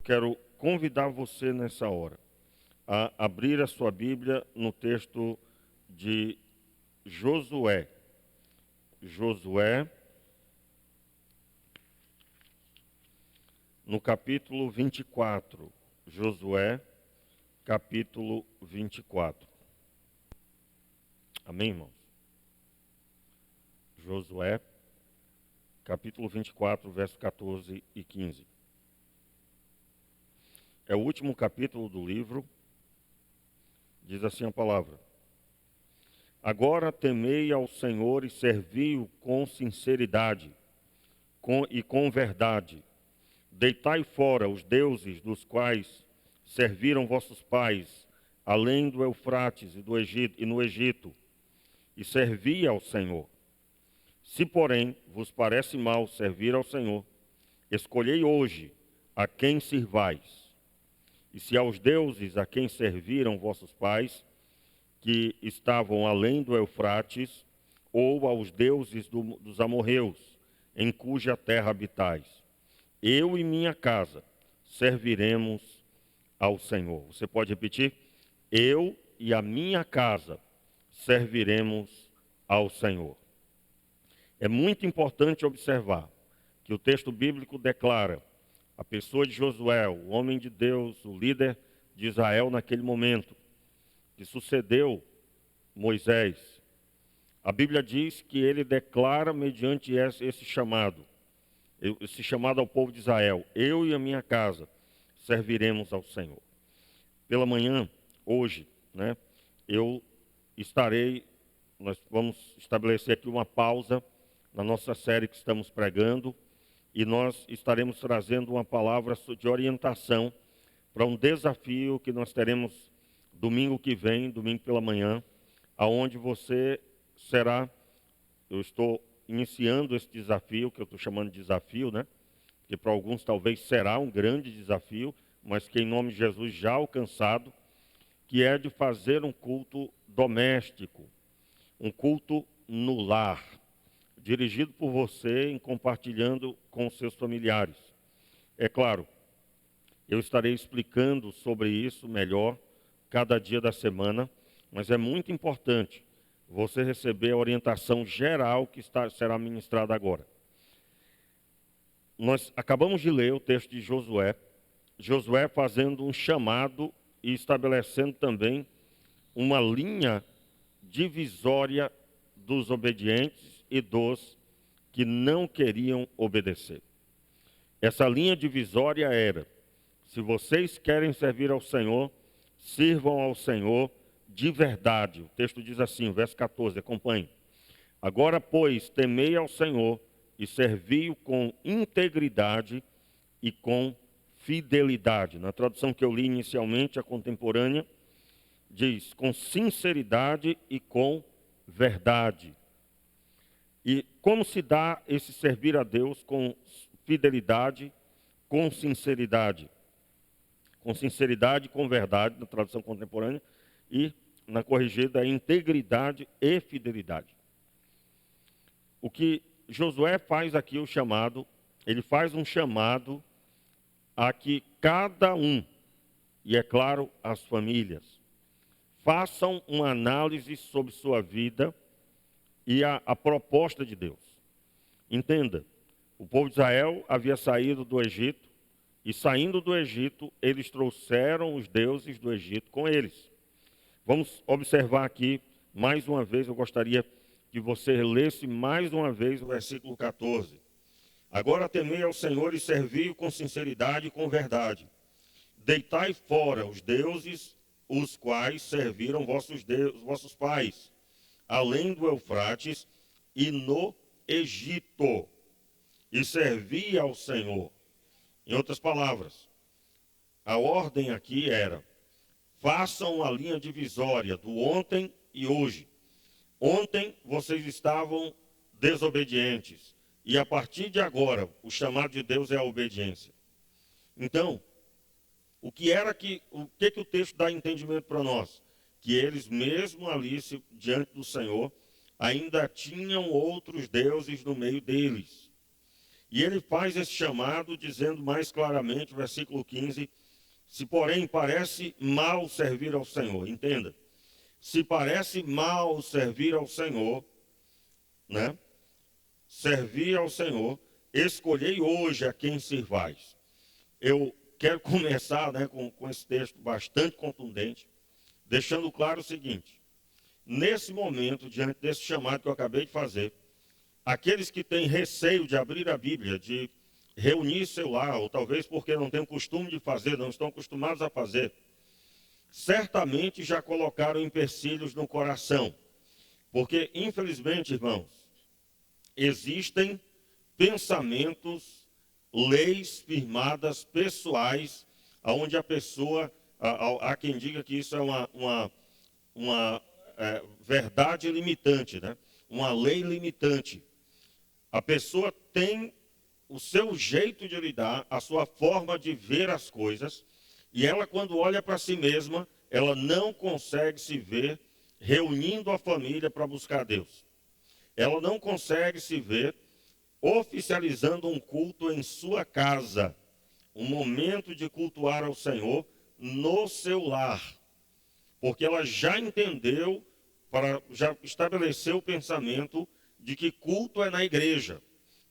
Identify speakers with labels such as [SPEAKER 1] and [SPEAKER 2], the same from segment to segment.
[SPEAKER 1] quero convidar você nessa hora a abrir a sua Bíblia no texto de Josué. Josué, no capítulo 24. Josué, capítulo 24. Amém, irmãos? Josué, capítulo 24, versos 14 e 15. É o último capítulo do livro. Diz assim a palavra: Agora temei ao Senhor e servi-o com sinceridade e com verdade. Deitai fora os deuses dos quais serviram vossos pais, além do Eufrates e no Egito, e servi ao Senhor. Se, porém, vos parece mal servir ao Senhor, escolhei hoje a quem sirvais. E se aos deuses a quem serviram vossos pais, que estavam além do Eufrates, ou aos deuses dos amorreus, em cuja terra habitais, eu e minha casa serviremos ao Senhor. Você pode repetir? Eu e a minha casa serviremos ao Senhor. É muito importante observar que o texto bíblico declara a pessoa de Josué, o homem de Deus, o líder de Israel naquele momento, que sucedeu Moisés. A Bíblia diz que ele declara mediante esse chamado ao povo de Israel: eu e a minha casa serviremos ao Senhor. Pela manhã, hoje, nós vamos estabelecer aqui uma pausa na nossa série que estamos pregando, e nós estaremos trazendo uma palavra de orientação para um desafio que nós teremos domingo que vem, domingo pela manhã, aonde você será, eu estou iniciando esse desafio, que eu estou chamando de desafio, que para alguns talvez será um grande desafio, mas que em nome de Jesus já alcançado, que é de fazer um culto doméstico, um culto no lar, dirigido por você, compartilhando com os seus familiares. É claro, eu estarei explicando sobre isso melhor cada dia da semana, mas é muito importante você receber a orientação geral que será ministrada agora. Nós acabamos de ler o texto de Josué, Josué fazendo um chamado e estabelecendo também uma linha divisória dos obedientes e dos que não queriam obedecer. Essa linha divisória era: se vocês querem servir ao Senhor, sirvam ao Senhor de verdade. O texto diz assim, verso 14, acompanhe. Agora, pois, temei ao Senhor e servi-o com integridade e com fidelidade. Na tradução que eu li inicialmente, a contemporânea, diz com sinceridade e com verdade. E como se dá esse servir a Deus com fidelidade, com sinceridade? Com sinceridade e com verdade, na tradução contemporânea, e na corrigida, integridade e fidelidade. O que Josué faz aqui, ele faz um chamado a que cada um, e é claro, as famílias, façam uma análise sobre sua vida e a proposta de Deus. Entenda, o povo de Israel havia saído do Egito, e saindo do Egito, eles trouxeram os deuses do Egito com eles. Vamos observar aqui, mais uma vez, eu gostaria que você lesse mais uma vez o versículo 14. Agora temei ao Senhor e servi-o com sinceridade e com verdade. Deitai fora os deuses, os quais serviram vossos pais, além do Eufrates e no Egito, e servi ao Senhor. Em outras palavras, a ordem aqui era: façam a linha divisória do ontem e hoje. Ontem vocês estavam desobedientes, e a partir de agora, o chamado de Deus é a obediência. Então, o que o texto dá entendimento para nós? Que eles mesmo ali, diante do Senhor, ainda tinham outros deuses no meio deles. E ele faz esse chamado dizendo mais claramente, versículo 15, se porém parece mal servir ao Senhor, entenda, se parece mal servir ao Senhor, né? Servir ao Senhor, escolhei hoje a quem sirvais. Eu quero começar, né, com esse texto bastante contundente, deixando claro o seguinte: nesse momento, diante desse chamado que eu acabei de fazer, aqueles que têm receio de abrir a Bíblia, de reunir seu lar, ou talvez porque não têm o costume de fazer, não estão acostumados a fazer, certamente já colocaram empecilhos no coração. Porque, infelizmente, irmãos, existem pensamentos, leis firmadas, pessoais, onde a pessoa, há quem diga que isso é uma verdade limitante, né? Uma lei limitante. A pessoa tem o seu jeito de lidar, a sua forma de ver as coisas, e ela, quando olha para si mesma, ela não consegue se ver reunindo a família para buscar Deus. Ela não consegue se ver oficializando um culto em sua casa, um momento de cultuar ao Senhor no seu lar, porque ela já entendeu, já estabeleceu o pensamento de que culto é na igreja,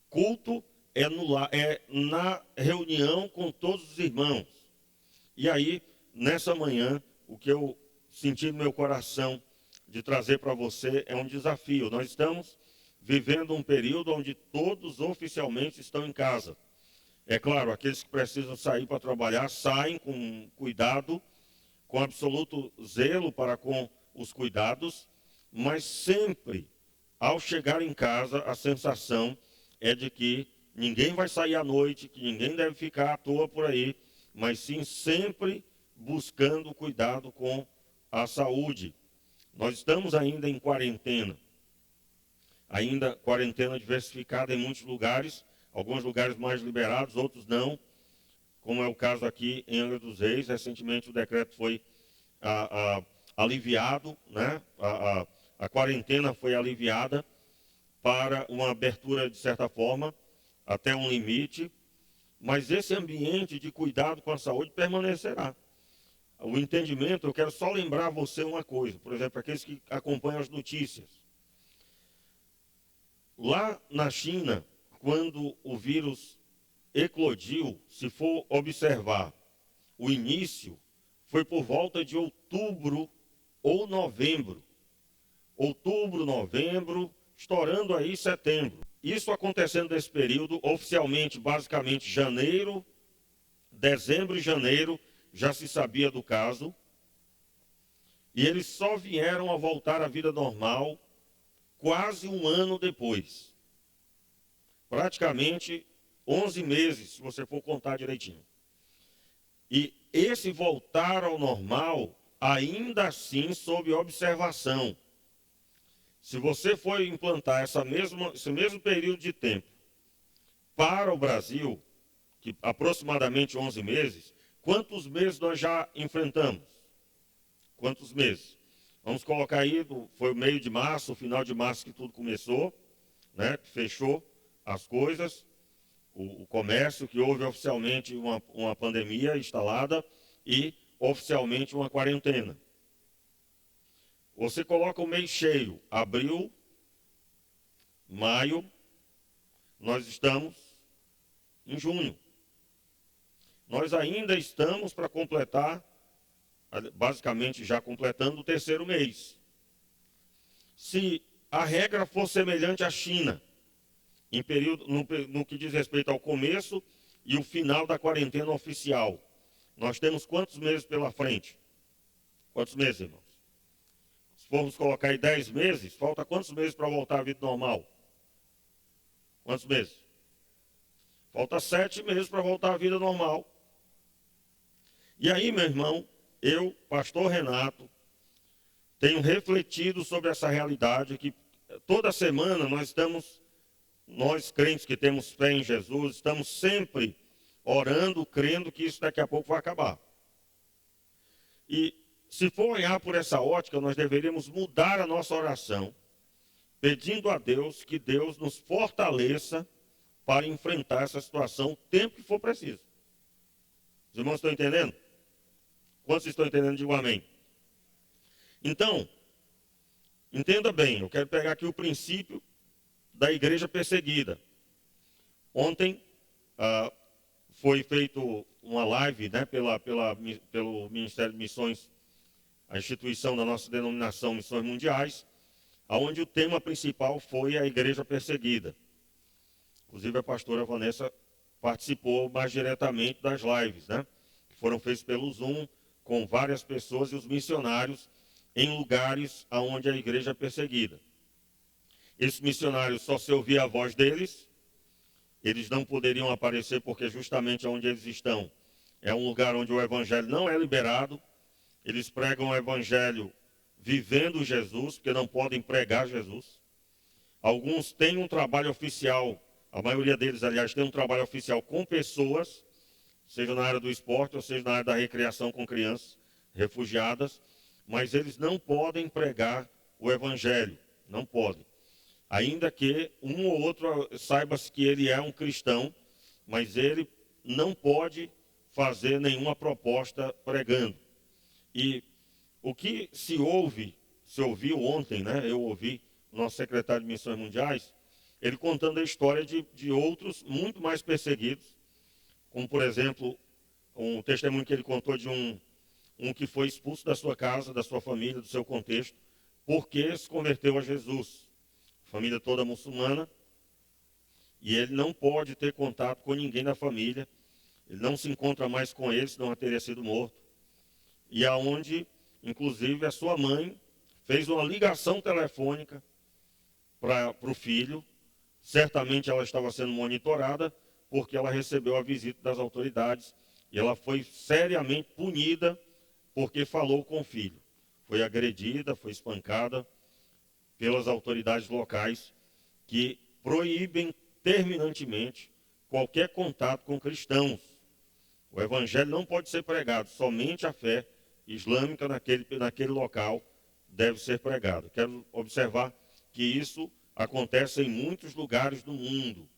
[SPEAKER 1] culto é na reunião com todos os irmãos. E aí, nessa manhã, o que eu senti no meu coração de trazer para você é um desafio. Nós estamos vivendo um período onde todos oficialmente estão em casa. É claro, aqueles que precisam sair para trabalhar, saem com cuidado, com absoluto zelo para com os cuidados, mas sempre, ao chegar em casa, a sensação é de que ninguém vai sair à noite, que ninguém deve ficar à toa por aí, mas sim sempre buscando cuidado com a saúde. Nós estamos ainda em quarentena, ainda quarentena diversificada em muitos lugares, alguns lugares mais liberados, outros não, como é o caso aqui em Angra dos Reis. Recentemente o decreto foi aliviado, né? A quarentena foi aliviada para uma abertura, de certa forma, até um limite, mas esse ambiente de cuidado com a saúde permanecerá. O entendimento, eu quero só lembrar a você uma coisa, por exemplo, aqueles que acompanham as notícias. Lá na China, quando o vírus eclodiu, se for observar, o início foi por volta de outubro ou novembro. Outubro, novembro, estourando aí setembro. Isso acontecendo nesse período, oficialmente, basicamente, janeiro, dezembro e janeiro, já se sabia do caso. E eles só vieram a voltar à vida normal quase um ano depois. Praticamente 11 meses, se você for contar direitinho. E esse voltar ao normal, ainda assim, sob observação. Se você for implantar esse mesmo período de tempo para o Brasil, que aproximadamente 11 meses, quantos meses nós já enfrentamos? Quantos meses? Vamos colocar aí, foi o meio de março, o final de março que tudo começou, né? Fechou as coisas, o comércio, que houve oficialmente uma pandemia instalada e oficialmente uma quarentena. Você coloca o mês cheio, abril, maio, nós estamos em junho. Nós ainda estamos para completar, basicamente já completando o terceiro mês. Se a regra for semelhante à China, em período, no que diz respeito ao começo e o final da quarentena oficial, nós temos quantos meses pela frente? Quantos meses, irmãos? Se formos colocar aí 10 meses, falta quantos meses para voltar à vida normal? Quantos meses? Falta 7 meses para voltar à vida normal. E aí, meu irmão, eu, pastor Renato, tenho refletido sobre essa realidade que toda semana nós crentes que temos fé em Jesus, estamos sempre orando, crendo que isso daqui a pouco vai acabar. E se for olhar por essa ótica, nós deveríamos mudar a nossa oração, pedindo a Deus que Deus nos fortaleça para enfrentar essa situação o tempo que for preciso. Os irmãos estão entendendo? Quantos estão entendendo, digam amém. Então, entenda bem, eu quero pegar aqui o princípio da igreja perseguida. Ontem foi feito uma live, né, pelo Ministério de Missões, a instituição da nossa denominação Missões Mundiais, onde o tema principal foi a igreja perseguida. Inclusive a pastora Vanessa participou mais diretamente das lives, né, que foram feitas pelo Zoom, com várias pessoas e os missionários em lugares onde a igreja é perseguida. Esses missionários, só se ouvia a voz deles, eles não poderiam aparecer porque justamente onde eles estão é um lugar onde o evangelho não é liberado. Eles pregam o evangelho vivendo Jesus, porque não podem pregar Jesus. Alguns têm um trabalho oficial, a maioria deles, aliás, tem um trabalho oficial com pessoas, seja na área do esporte ou seja na área da recreação com crianças refugiadas, mas eles não podem pregar o evangelho, não podem. Ainda que um ou outro saiba-se que ele é um cristão, mas ele não pode fazer nenhuma proposta pregando. E o que se ouviu ontem, né? Eu ouvi o nosso secretário de Missões Mundiais, ele contando a história de outros muito mais perseguidos, como por exemplo, um testemunho que ele contou de um que foi expulso da sua casa, da sua família, do seu contexto, porque se converteu a Jesus. Família toda muçulmana, e ele não pode ter contato com ninguém da família, ele não se encontra mais com eles, senão teria sido morto. E aonde, inclusive, a sua mãe fez uma ligação telefônica para o filho, certamente ela estava sendo monitorada, porque ela recebeu a visita das autoridades, e ela foi seriamente punida, porque falou com o filho. Foi agredida, foi espancada pelas autoridades locais, que proíbem terminantemente qualquer contato com cristãos. O evangelho não pode ser pregado, somente a fé islâmica naquele local deve ser pregada. Quero observar que isso acontece em muitos lugares do mundo.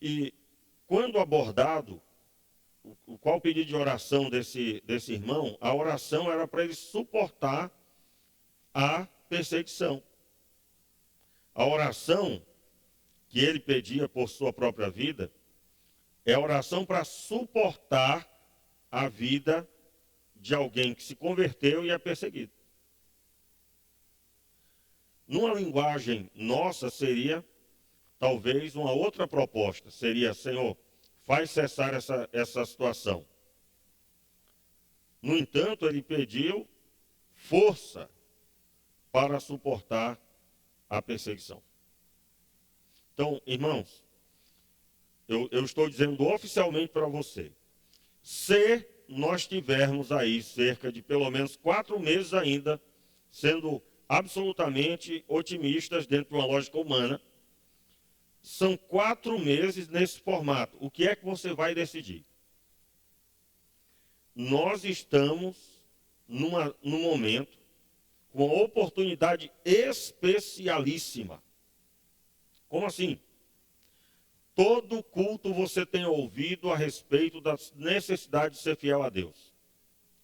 [SPEAKER 1] E quando abordado, qual o pedido de oração desse irmão? A oração era para ele suportar a perseguição. A oração que ele pedia por sua própria vida é a oração para suportar a vida de alguém que se converteu e é perseguido. Numa linguagem nossa seria talvez uma outra proposta, seria: Senhor, faz cessar essa situação. No entanto, ele pediu força para suportar a perseguição. Então, irmãos, eu estou dizendo oficialmente para você, se nós tivermos aí cerca de pelo menos 4 meses ainda, sendo absolutamente otimistas dentro de uma lógica humana, são 4 meses nesse formato. O que é que você vai decidir? Nós estamos num momento com uma oportunidade especialíssima. Como assim? Todo culto você tem ouvido a respeito da necessidade de ser fiel a Deus.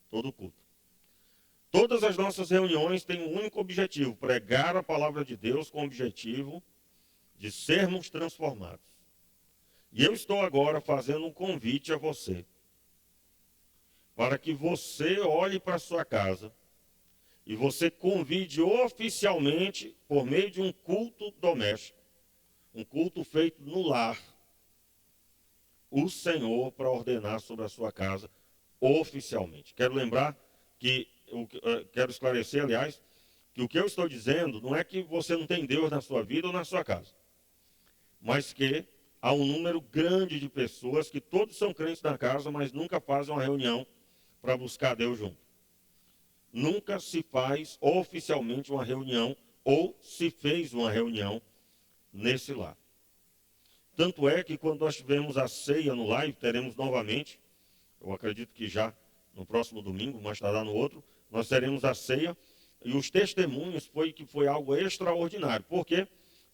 [SPEAKER 1] Todo culto. Todas as nossas reuniões têm um único objetivo: pregar a palavra de Deus com o objetivo de sermos transformados. E eu estou agora fazendo um convite a você, para que você olhe para a sua casa e você convide oficialmente, por meio de um culto doméstico, um culto feito no lar, o Senhor para ordenar sobre a sua casa oficialmente. Quero lembrar que, quero esclarecer, aliás, que o que eu estou dizendo não é que você não tem Deus na sua vida ou na sua casa, mas que há um número grande de pessoas que todos são crentes na casa, mas nunca fazem uma reunião para buscar Deus junto. Nunca se faz oficialmente uma reunião, ou se fez uma reunião nesse lar. Tanto é que quando nós tivemos a ceia no live, teremos novamente, eu acredito que já no próximo domingo, mais tardar no outro, nós teremos a ceia, e os testemunhos foi algo extraordinário. Por quê?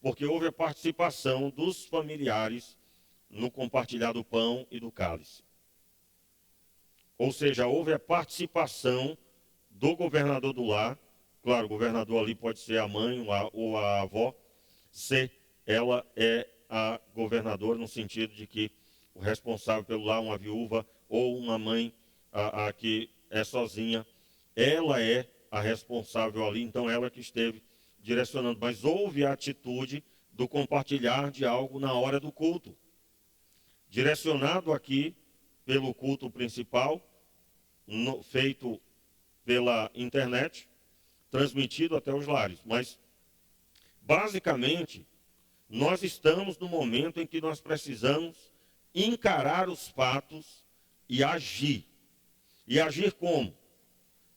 [SPEAKER 1] porque houve a participação dos familiares no compartilhar do pão e do cálice. Ou seja, houve a participação do governador do lar. Claro, o governador ali pode ser a mãe ou a avó, se ela é a governadora, no sentido de que o responsável pelo lar, uma viúva ou uma mãe a que é sozinha, ela é a responsável ali, então ela que esteve direcionando. Mas houve a atitude do compartilhar de algo na hora do culto, direcionado aqui pelo culto principal, feito pela internet, transmitido até os lares. Mas, basicamente, nós estamos no momento em que nós precisamos encarar os fatos e agir. E agir como?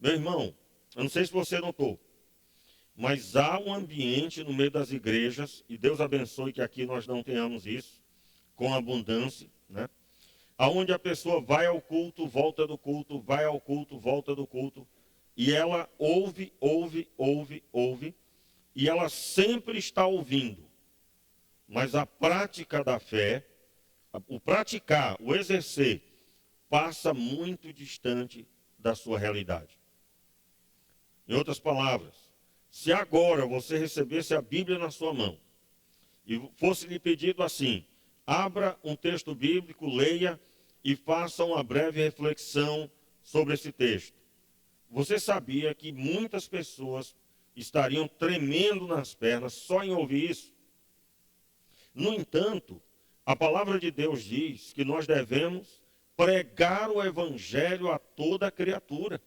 [SPEAKER 1] Meu irmão, eu não sei se você notou, mas há um ambiente no meio das igrejas, e Deus abençoe que aqui nós não tenhamos isso, com abundância, né? Aonde a pessoa vai ao culto, volta do culto, vai ao culto, volta do culto, e ela ouve, e ela sempre está ouvindo. Mas a prática da fé, o praticar, o exercer, passa muito distante da sua realidade. Em outras palavras, se agora você recebesse a Bíblia na sua mão, e fosse lhe pedido assim, abra um texto bíblico, leia e faça uma breve reflexão sobre esse texto. Você sabia que muitas pessoas estariam tremendo nas pernas só em ouvir isso? No entanto, a palavra de Deus diz que nós devemos pregar o evangelho a toda criatura.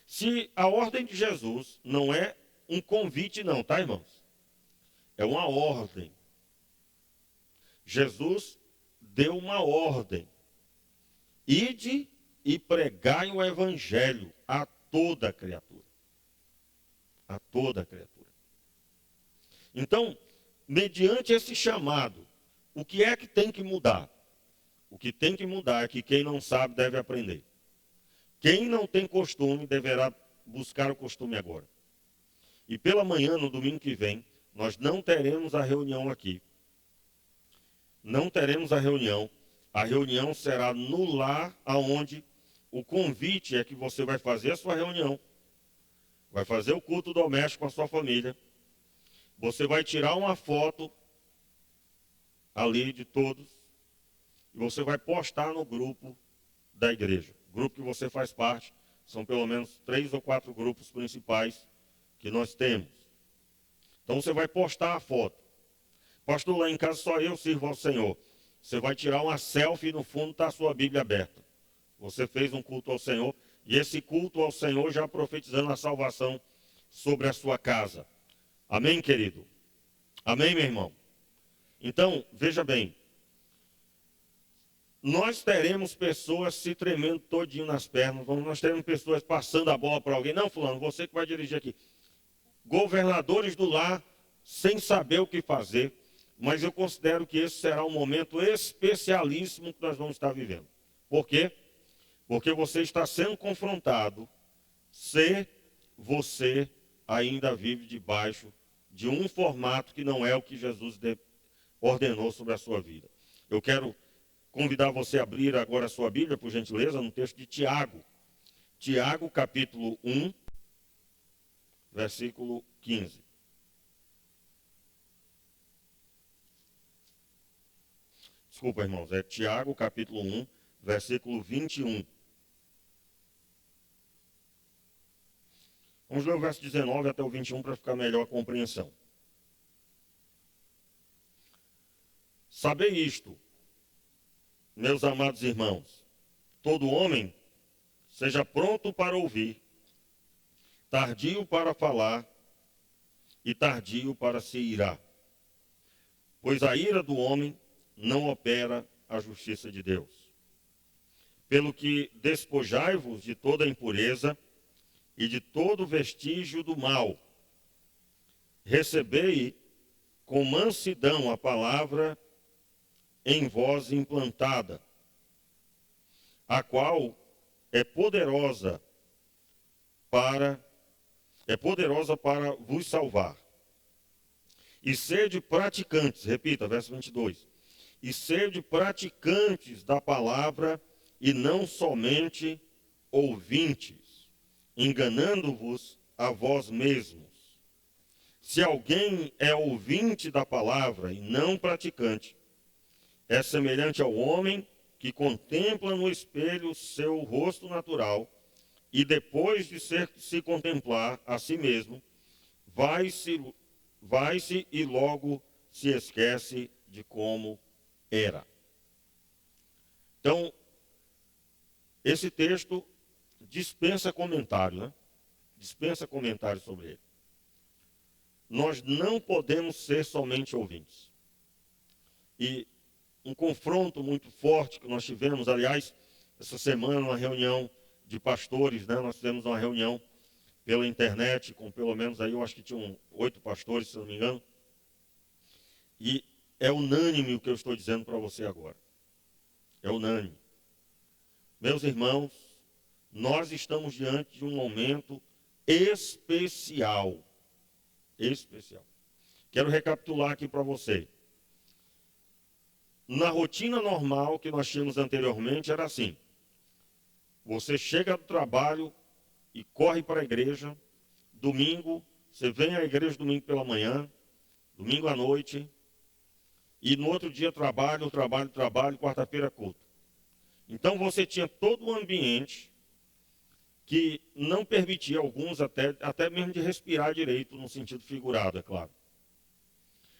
[SPEAKER 1] Se a ordem de Jesus não é um convite não, tá, irmãos? É uma ordem. Jesus deu uma ordem. Ide e pregai o evangelho a toda criatura. A toda criatura. Então, mediante esse chamado, o que é que tem que mudar? O que tem que mudar é que quem não sabe deve aprender. Quem não tem costume deverá buscar o costume agora. E pela manhã, no domingo que vem, nós não teremos a reunião aqui. Não teremos a reunião. A reunião será no lar, aonde o convite é que você vai fazer a sua reunião. Vai fazer o culto doméstico com a sua família. Você vai tirar uma foto ali de todos. E você vai postar no grupo da igreja. O grupo que você faz parte, são pelo menos 3 ou 4 grupos principais que nós temos. Então você vai postar a foto. Pastor, lá em casa só eu sirvo ao Senhor. Você vai tirar uma selfie e no fundo está a sua Bíblia aberta. Você fez um culto ao Senhor, e esse culto ao Senhor já profetizando a salvação sobre a sua casa. Amém, querido? Amém, meu irmão? Então, veja bem. Nós teremos pessoas se tremendo todinho nas pernas, nós teremos pessoas passando a bola para alguém. Não, fulano, você que vai dirigir aqui. Governadores do lar, sem saber o que fazer, mas eu considero que esse será um momento especialíssimo que nós vamos estar vivendo. Por quê? Porque você está sendo confrontado se você ainda vive debaixo de um formato que não é o que Jesus ordenou sobre a sua vida. Eu quero convidar você a abrir agora a sua Bíblia, por gentileza, no texto de Tiago. Tiago, capítulo 1, versículo 15. Desculpa, irmãos, é Tiago, capítulo 1, versículo 21. Vamos ler o verso 19 até o 21 para ficar melhor a compreensão. Sabei isto, meus amados irmãos, todo homem seja pronto para ouvir, tardio para falar e tardio para se irar. Pois a ira do homem não opera a justiça de Deus. Pelo que despojai-vos de toda impureza e de todo vestígio do mal. Recebei com mansidão a palavra em vós implantada, a qual é poderosa para vos salvar. E sede praticantes, repita, verso 22. E sede praticantes da palavra e não somente ouvintes, enganando-vos a vós mesmos. Se alguém é ouvinte da palavra e não praticante, é semelhante ao homem que contempla no espelho seu rosto natural e depois de se contemplar a si mesmo, vai-se e logo se esquece de como era. Então, esse texto dispensa comentário, né? Dispensa comentário sobre ele. Nós não podemos ser somente ouvintes. E um confronto muito forte que nós tivemos, aliás, essa semana, uma reunião de pastores, né? Nós tivemos uma reunião pela internet, com pelo menos aí, eu acho que tinham 8 pastores, se não me engano. E é unânime o que eu estou dizendo para você agora. É unânime. Meus irmãos, nós estamos diante de um momento especial. Especial. Quero recapitular aqui para você. Na rotina normal que nós tínhamos anteriormente, era assim. Você chega do trabalho e corre para a igreja. Domingo, você vem à igreja domingo pela manhã, domingo à noite, e no outro dia trabalho, quarta-feira culto. Então você tinha todo um ambiente que não permitia alguns até mesmo de respirar direito, no sentido figurado, é claro.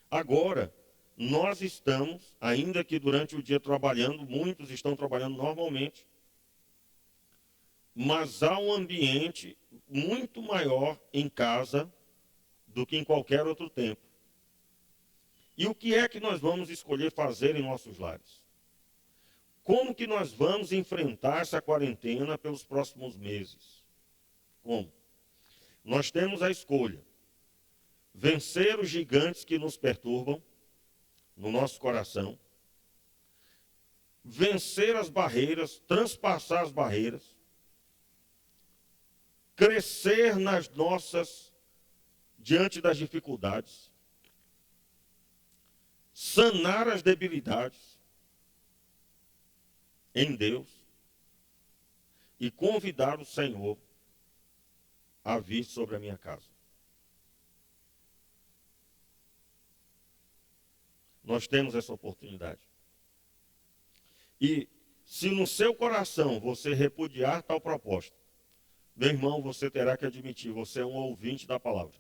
[SPEAKER 1] Agora, nós estamos, ainda que durante o dia trabalhando, muitos estão trabalhando normalmente, mas há um ambiente muito maior em casa do que em qualquer outro tempo. E o que é que nós vamos escolher fazer em nossos lares? Como que nós vamos enfrentar essa quarentena pelos próximos meses? Como? Nós temos a escolha: vencer os gigantes que nos perturbam no nosso coração, vencer as barreiras, transpassar as barreiras, crescer diante das dificuldades, sanar as debilidades em Deus e convidar o Senhor a vir sobre a minha casa. Nós temos essa oportunidade. E se no seu coração você repudiar tal proposta, meu irmão, você terá que admitir, você é um ouvinte da palavra.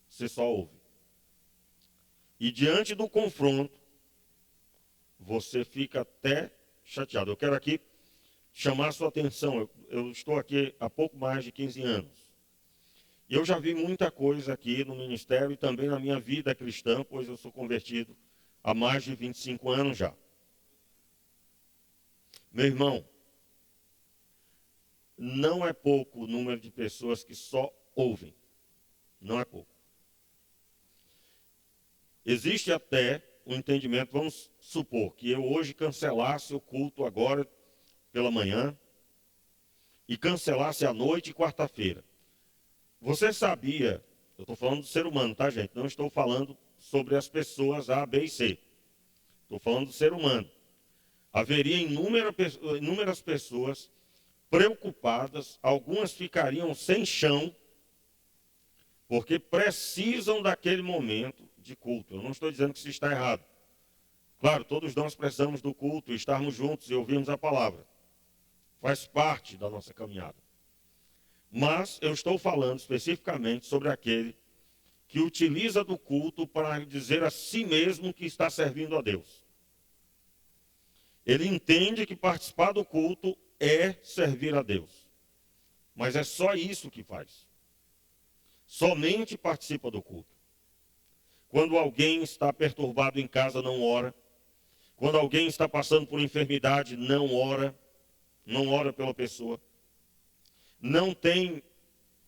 [SPEAKER 1] Você só ouve. E diante do confronto, você fica até chateado. Eu quero aqui chamar a sua atenção. Eu estou aqui há pouco mais de 15 anos. E eu já vi muita coisa aqui no ministério e também na minha vida cristã, pois eu sou convertido há mais de 25 anos já. Meu irmão, não é pouco o número de pessoas que só ouvem. Não é pouco. Existe até um entendimento, vamos supor, que eu hoje cancelasse o culto agora pela manhã e cancelasse à noite e quarta-feira. Você sabia, eu estou falando do ser humano, tá, gente? Não estou falando sobre as pessoas A, B e C. Estou falando do ser humano. Haveria inúmeras pessoas preocupadas, algumas ficariam sem chão, porque precisam daquele momento de culto. Eu não estou dizendo que isso está errado. Claro, todos nós precisamos do culto, estarmos juntos e ouvirmos a palavra. Faz parte da nossa caminhada. Mas eu estou falando especificamente sobre aquele que utiliza do culto para dizer a si mesmo que está servindo a Deus. Ele entende que participar do culto é servir a Deus. Mas é só isso que faz. Somente participa do culto. Quando alguém está perturbado em casa, não ora. Quando alguém está passando por enfermidade, não ora. Não ora pela pessoa. Não tem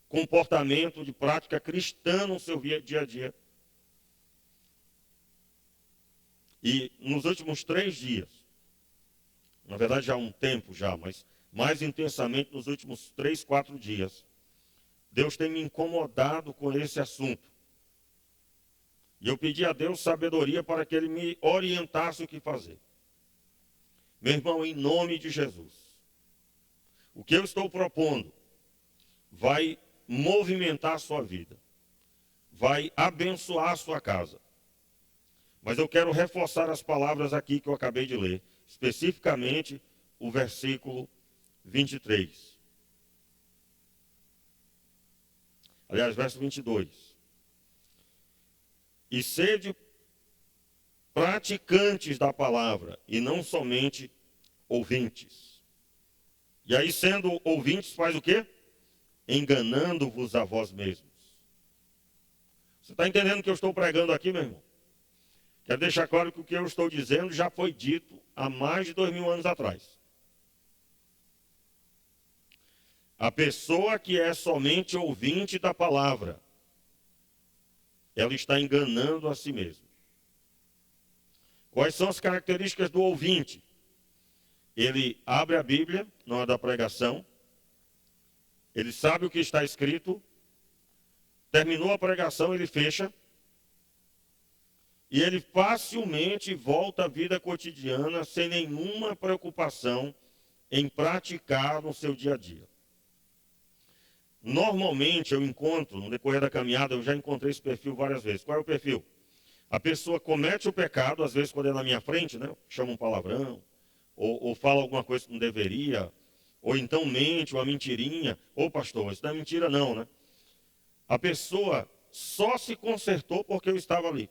[SPEAKER 1] comportamento de prática cristã no seu dia a dia. E nos últimos 3 dias, na verdade já há um tempo já, mas mais intensamente nos últimos 3, 4 dias, Deus tem me incomodado com esse assunto. E eu pedi a Deus sabedoria para que Ele me orientasse o que fazer. Meu irmão, em nome de Jesus, o que eu estou propondo vai movimentar a sua vida, vai abençoar a sua casa. Mas eu quero reforçar as palavras aqui que eu acabei de ler, especificamente o versículo 23. Aliás, verso 22. E sede praticantes da palavra, e não somente ouvintes. E aí, sendo ouvintes, faz o quê? Enganando-vos a vós mesmos. Você está entendendo o que eu estou pregando aqui, meu irmão? Quero deixar claro que o que eu estou dizendo já foi dito há mais de 2000 anos atrás. A pessoa que é somente ouvinte da palavra, ela está enganando a si mesma. Quais são as características do ouvinte? Ele abre a Bíblia na hora da pregação, ele sabe o que está escrito, terminou a pregação, ele fecha, e ele facilmente volta à vida cotidiana sem nenhuma preocupação em praticar no seu dia a dia. Normalmente eu encontro, no decorrer da caminhada, eu já encontrei esse perfil várias vezes. Qual é o perfil? A pessoa comete o pecado, às vezes quando é na minha frente, né? Chama um palavrão, ou fala alguma coisa que não deveria, ou então mente, uma mentirinha. Ô pastor, isso não é mentira não, né? A pessoa só se consertou porque eu estava ali.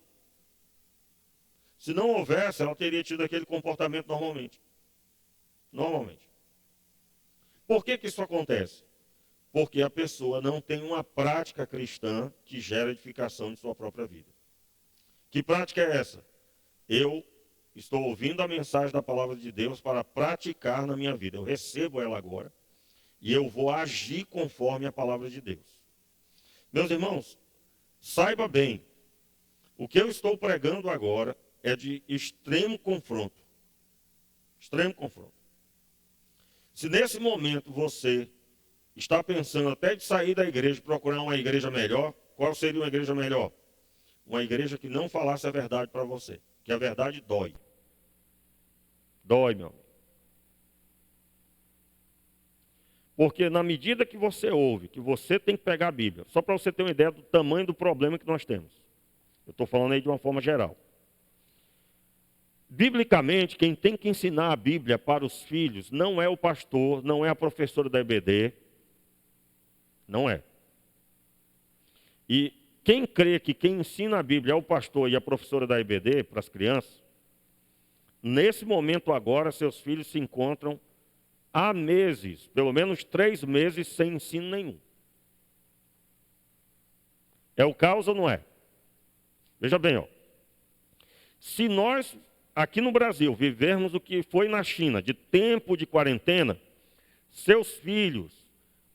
[SPEAKER 1] Se não houvesse, ela teria tido aquele comportamento normalmente. Normalmente. Por que isso acontece? Porque a pessoa não tem uma prática cristã que gera edificação de sua própria vida. Que prática é essa? Eu estou ouvindo a mensagem da palavra de Deus para praticar na minha vida. Eu recebo ela agora e eu vou agir conforme a palavra de Deus. Meus irmãos, saiba bem, o que eu estou pregando agora é de extremo confronto. Extremo confronto. Se nesse momento você está pensando até de sair da igreja e procurar uma igreja melhor, qual seria uma igreja melhor? Uma igreja que não falasse a verdade para você. Que a verdade dói. Dói, meu amigo. Porque na medida que você ouve, que você tem que pegar a Bíblia, só para você ter uma ideia do tamanho do problema que nós temos. Eu estou falando aí de uma forma geral. Biblicamente, quem tem que ensinar a Bíblia para os filhos não é o pastor, não é a professora da EBD, não é. E quem crê que quem ensina a Bíblia é o pastor e a professora da EBD para as crianças, nesse momento agora seus filhos se encontram há meses, pelo menos 3 meses, sem ensino nenhum. É o caos ou não é? Veja bem, ó. Se nós, aqui no Brasil, vivermos o que foi na China, de tempo de quarentena, seus filhos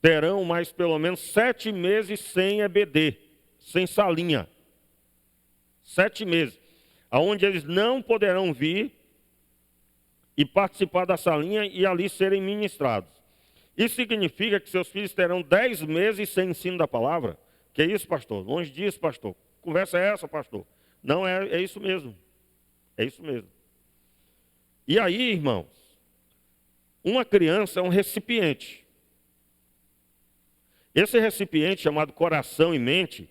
[SPEAKER 1] terão mais pelo menos 7 meses sem EBD, sem salinha. 7 meses. Onde eles não poderão vir e participar da salinha e ali serem ministrados. Isso significa que seus filhos terão 10 meses sem ensino da palavra? Que é isso, pastor? Longe disso, pastor. Conversa é essa, pastor? Não, é isso mesmo. É isso mesmo. E aí, irmãos, uma criança é um recipiente. Esse recipiente, chamado coração e mente,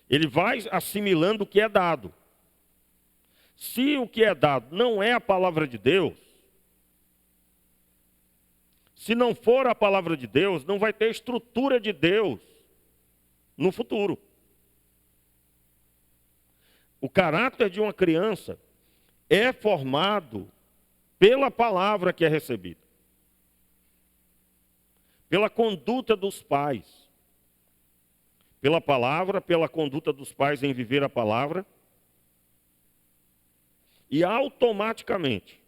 [SPEAKER 1] ele vai assimilando o que é dado. Se o que é dado não é a palavra de Deus, se não for a palavra de Deus, não vai ter estrutura de Deus no futuro. O caráter de uma criança é formado pela palavra que é recebida, pela conduta dos pais, pela palavra, pela conduta dos pais em viver a palavra, e automaticamente,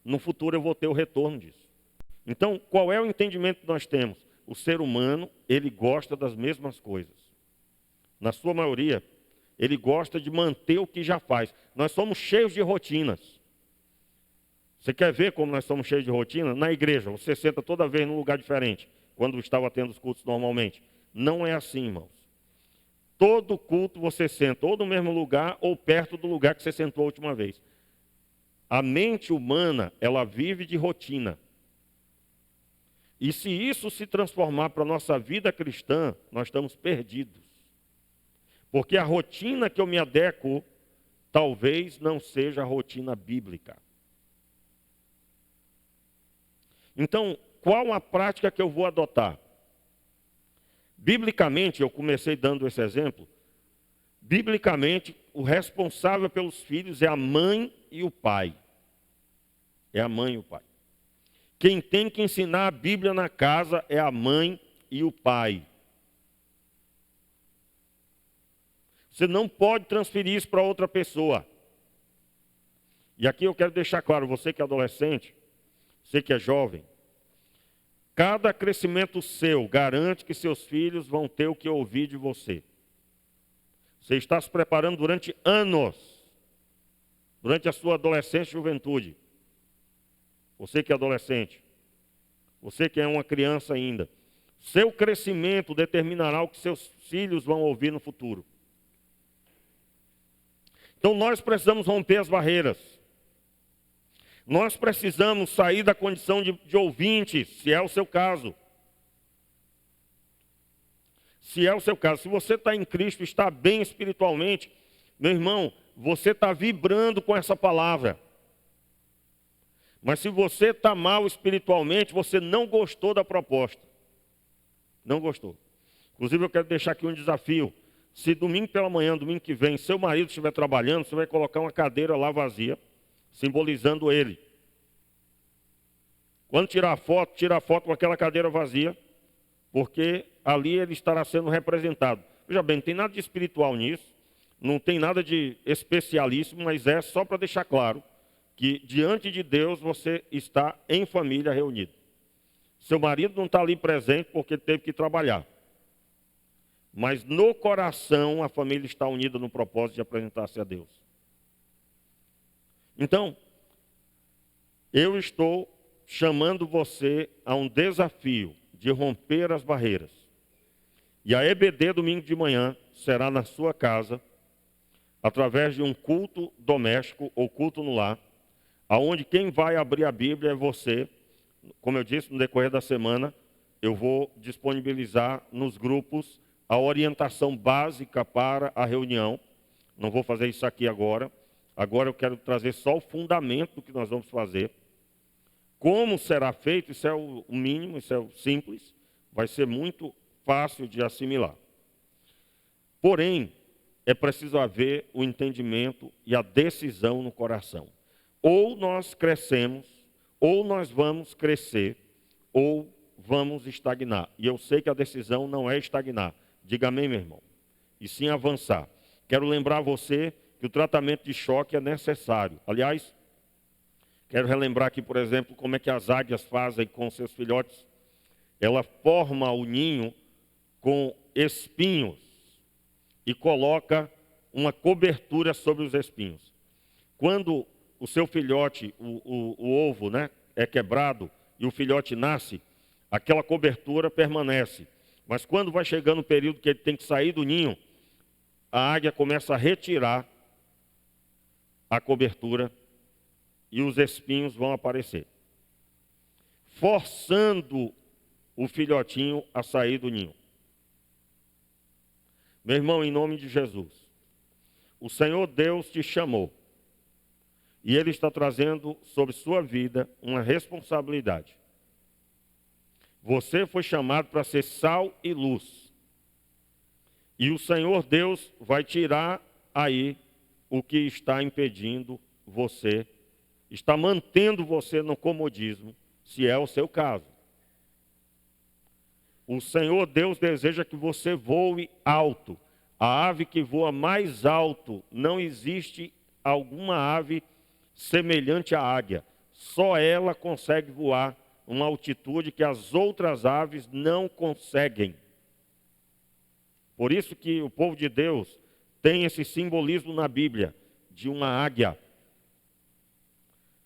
[SPEAKER 1] no futuro eu vou ter o retorno disso. Então, qual é o entendimento que nós temos? O ser humano, ele gosta das mesmas coisas. Na sua maioria, ele gosta de manter o que já faz. Nós somos cheios de rotinas. Você quer ver como nós somos cheios de rotina? Na igreja, você senta toda vez num lugar diferente, quando estava tendo os cultos normalmente. Não é assim, irmãos. Todo culto você senta ou no mesmo lugar ou perto do lugar que você sentou a última vez. A mente humana, ela vive de rotina. E se isso se transformar para a nossa vida cristã, nós estamos perdidos. Porque a rotina que eu me adequo, talvez não seja a rotina bíblica. Então, qual a prática que eu vou adotar? Biblicamente, eu comecei dando esse exemplo, biblicamente, o responsável pelos filhos é a mãe e o pai. É a mãe e o pai. Quem tem que ensinar a Bíblia na casa é a mãe e o pai. Você não pode transferir isso para outra pessoa. E aqui eu quero deixar claro, você que é adolescente, você que é jovem, cada crescimento seu garante que seus filhos vão ter o que ouvir de você. Você está se preparando durante anos, durante a sua adolescência e juventude. Você que é adolescente, você que é uma criança ainda, seu crescimento determinará o que seus filhos vão ouvir no futuro. Então nós precisamos romper as barreiras. Nós precisamos sair da condição de ouvintes, se é o seu caso. Se é o seu caso, se você está em Cristo, está bem espiritualmente, meu irmão, você está vibrando com essa palavra. Mas se você está mal espiritualmente, você não gostou da proposta. Não gostou. Inclusive eu quero deixar aqui um desafio. Se domingo pela manhã, domingo que vem, seu marido estiver trabalhando, você vai colocar uma cadeira lá vazia, simbolizando ele. Quando tirar a foto, tira a foto com aquela cadeira vazia, porque ali ele estará sendo representado. Veja bem, não tem nada de espiritual nisso, não tem nada de especialíssimo, mas é só para deixar claro que diante de Deus você está em família reunido. Seu marido não está ali presente porque teve que trabalhar. Mas no coração a família está unida no propósito de apresentar-se a Deus. Então, eu estou chamando você a um desafio de romper as barreiras. E a EBD domingo de manhã será na sua casa, através de um culto doméstico ou culto no lar, aonde quem vai abrir a Bíblia é você. Como eu disse, no decorrer da semana, eu vou disponibilizar nos grupos a orientação básica para a reunião. Não vou fazer isso aqui agora. Agora eu quero trazer só o fundamento do que nós vamos fazer. Como será feito, isso é o mínimo, isso é o simples. Vai ser muito fácil de assimilar. Porém, é preciso haver o entendimento e a decisão no coração. Ou nós crescemos, ou nós vamos crescer, ou vamos estagnar. E eu sei que a decisão não é estagnar. Diga amém, meu irmão. E sim avançar. Quero lembrar você que o tratamento de choque é necessário. Aliás, quero relembrar aqui, por exemplo, como é que as águias fazem com seus filhotes. Ela forma o ninho com espinhos e coloca uma cobertura sobre os espinhos. Quando o seu filhote, o ovo, né, é quebrado e o filhote nasce, aquela cobertura permanece. Mas quando vai chegando o período que ele tem que sair do ninho, a águia começa a retirar a cobertura e os espinhos vão aparecer, forçando o filhotinho a sair do ninho. Meu irmão, em nome de Jesus, o Senhor Deus te chamou e Ele está trazendo sobre sua vida uma responsabilidade. Você foi chamado para ser sal e luz. E o Senhor Deus vai tirar aí o que está impedindo você, está mantendo você no comodismo, se é o seu caso. O Senhor Deus deseja que você voe alto. A ave que voa mais alto, não existe alguma ave semelhante à águia. Só ela consegue voar uma altitude que as outras aves não conseguem. Por isso que o povo de Deus tem esse simbolismo na Bíblia de uma águia.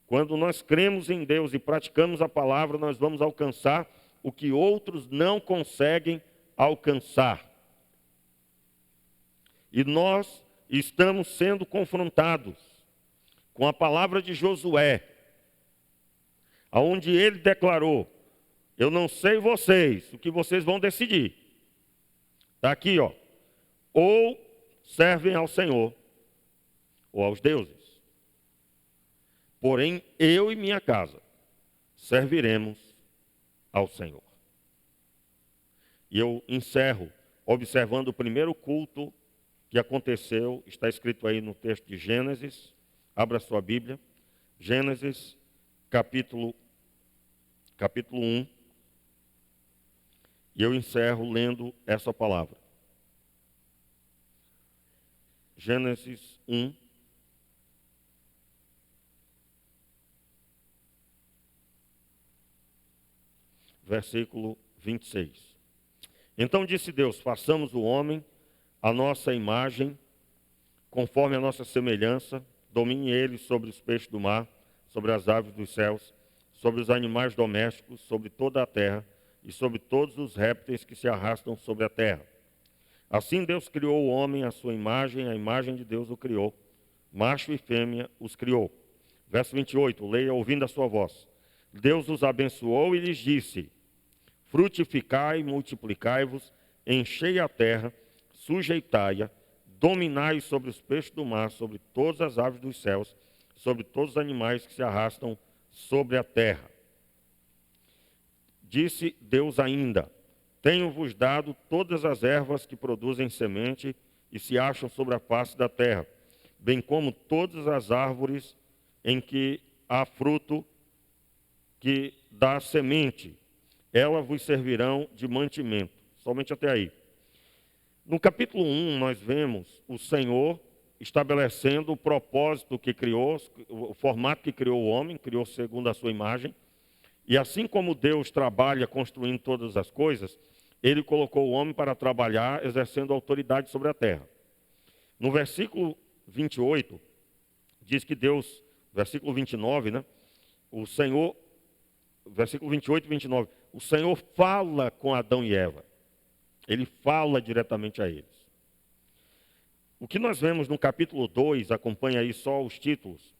[SPEAKER 1] Quando nós cremos em Deus e praticamos a palavra, nós vamos alcançar o que outros não conseguem alcançar. E nós estamos sendo confrontados com a palavra de Josué, onde ele declarou: eu não sei vocês, o que vocês vão decidir. Está aqui, ó. Ou servem ao Senhor, ou aos deuses. Porém, eu e minha casa serviremos ao Senhor. E eu encerro observando o primeiro culto que aconteceu, está escrito aí no texto de Gênesis. Abra sua Bíblia. Gênesis, capítulo 1. E eu encerro lendo essa palavra. Gênesis 1. Versículo 26. Então disse Deus: façamos o homem à nossa imagem, conforme a nossa semelhança, domine ele sobre os peixes do mar, sobre as aves dos céus, sobre os animais domésticos, sobre toda a terra e sobre todos os répteis que se arrastam sobre a terra. Assim Deus criou o homem à sua imagem, a imagem de Deus o criou, macho e fêmea os criou. Verso 28, leia ouvindo a sua voz. Deus os abençoou e lhes disse: frutificai e multiplicai-vos, enchei a terra, sujeitai-a, dominai sobre os peixes do mar, sobre todas as aves dos céus, sobre todos os animais que se arrastam sobre a terra. Disse Deus ainda: tenho-vos dado todas as ervas que produzem semente e se acham sobre a face da terra, bem como todas as árvores em que há fruto que dá semente. Elas vos servirão de mantimento. Somente até aí. No capítulo 1, nós vemos o Senhor estabelecendo o propósito que criou, o formato que criou o homem, criou segundo a sua imagem. E assim como Deus trabalha construindo todas as coisas, ele colocou o homem para trabalhar, exercendo autoridade sobre a terra. No versículo 28, diz que Deus, versículo 29, né? O Senhor, versículo 28 e 29, o Senhor fala com Adão e Eva. Ele fala diretamente a eles. O que nós vemos no capítulo 2, acompanha aí só os títulos.